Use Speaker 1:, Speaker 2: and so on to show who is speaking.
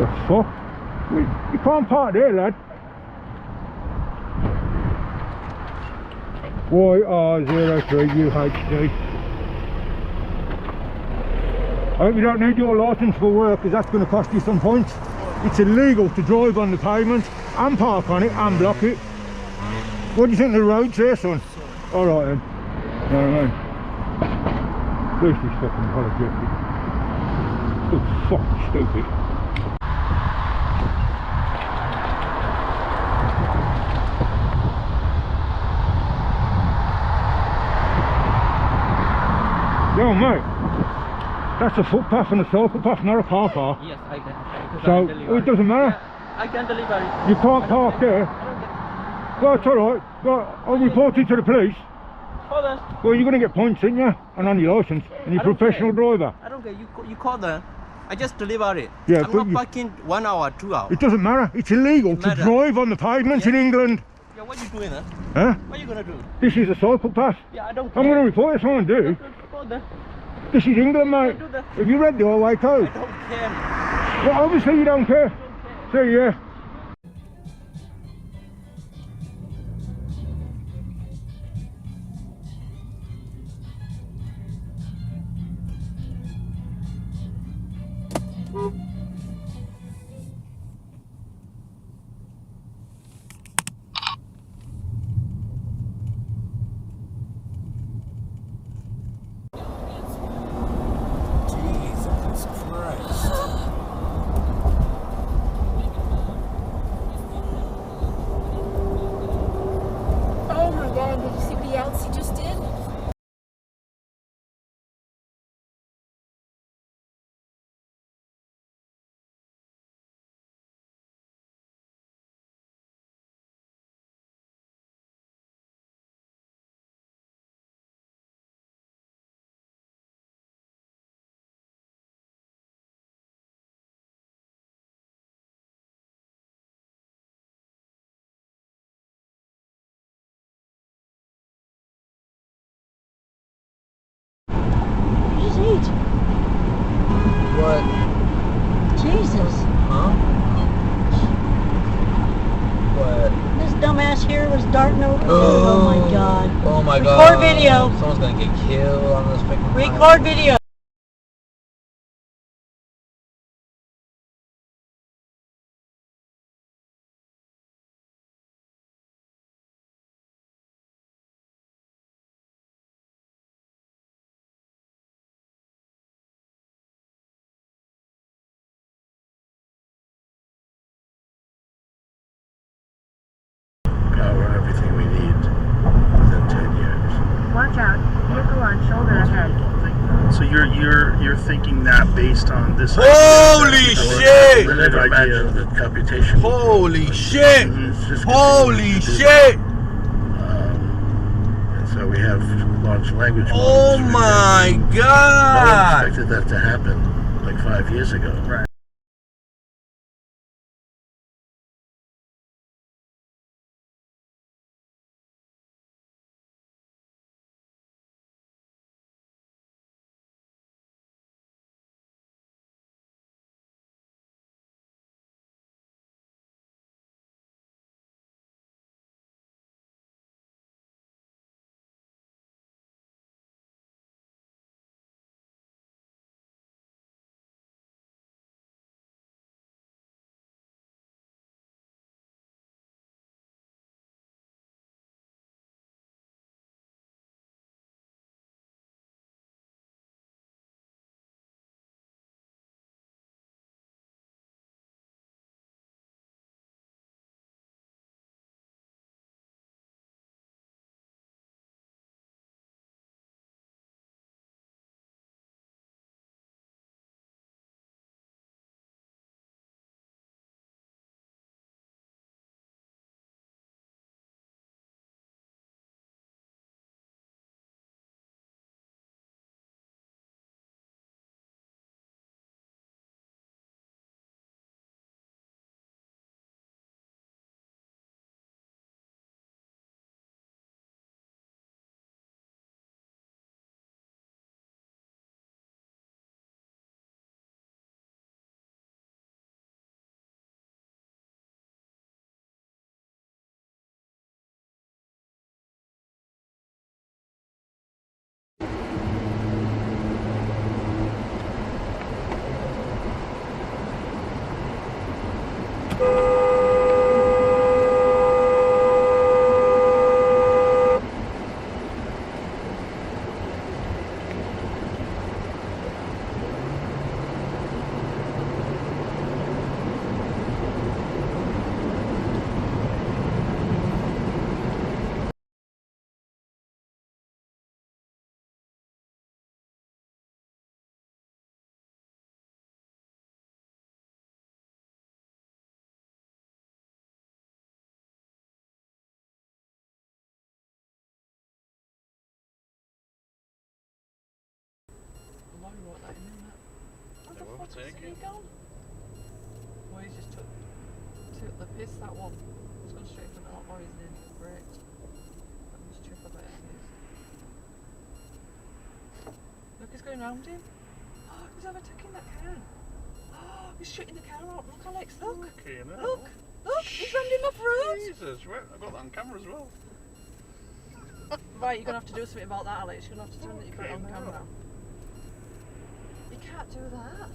Speaker 1: The fuck? You can't park there, lad. YR03UHD. I hope you don't need your licence for work, because that's going to cost you some points. It's illegal to drive on the pavement and park on it and block it. What do you think of the roads there, son? Alright then. You know what I mean? At least he's fucking apologetic. So fucking stupid. Yo, mate, that's a footpath and a cycle path, not a car park.
Speaker 2: Yes, I can.
Speaker 1: So, it doesn't matter.
Speaker 2: Yeah, I can deliver it.
Speaker 1: You can't park there. Well, it's alright. Well, I'll report it to the police.
Speaker 2: Hold on.
Speaker 1: Well, you're going to get points, ain't you? And on your licence. And you're a professional driver.
Speaker 2: I don't care. You call them. I just deliver it.
Speaker 1: Yeah,
Speaker 2: I'm not parking 1 hour, 2 hours.
Speaker 1: It doesn't matter. It's illegal to drive on the pavements in England.
Speaker 2: Yeah, what are you doing, huh?
Speaker 1: Huh?
Speaker 2: What are you going to do?
Speaker 1: This is a cycle path.
Speaker 2: Yeah, I don't care.
Speaker 1: I'm going to report it, someone do.
Speaker 2: Hold on.
Speaker 1: This is England, mate.
Speaker 2: Do that.
Speaker 1: Have you read the highway code?
Speaker 2: I don't care.
Speaker 1: Well, obviously you don't care. See ya.
Speaker 3: Did you see what else he just did?
Speaker 2: What?
Speaker 3: Jesus.
Speaker 2: Huh? What?
Speaker 3: This dumbass here was darting over. Oh my god.
Speaker 2: Oh my
Speaker 3: Record
Speaker 2: god.
Speaker 3: video.
Speaker 2: Someone's gonna get killed on this freaking
Speaker 3: Record video.
Speaker 4: Power everything we need within 10 years.
Speaker 5: Watch out. Vehicle on shoulder ahead.
Speaker 4: So you're thinking that based on this?
Speaker 2: Holy shit!
Speaker 4: The idea of the computation.
Speaker 2: Holy shit! Holy shit!
Speaker 4: And so we have large language models.
Speaker 2: Oh my
Speaker 4: No
Speaker 2: god!
Speaker 4: one expected that to happen like 5 years ago. Right.
Speaker 6: probably won't let him in that. What the
Speaker 7: They'll
Speaker 6: fuck is
Speaker 7: overtake
Speaker 6: he
Speaker 7: him.
Speaker 6: gone? Well, he's just took the piss, that one. He's gone straight for the hot boys and then the brakes. Let me just check a bit of his. Look, he's going round him. Oh, he's overtaking that car. Oh, he's shooting the car out. Look, Alex, look.
Speaker 7: Okay, now.
Speaker 6: Look, he's rammed him off road.
Speaker 7: Jesus, right, I've got that on camera as well.
Speaker 6: Right, you're going to have to do something about that, Alex. You're going to have to tell him that you put it on
Speaker 7: Okay, now.
Speaker 6: camera. You can't do that.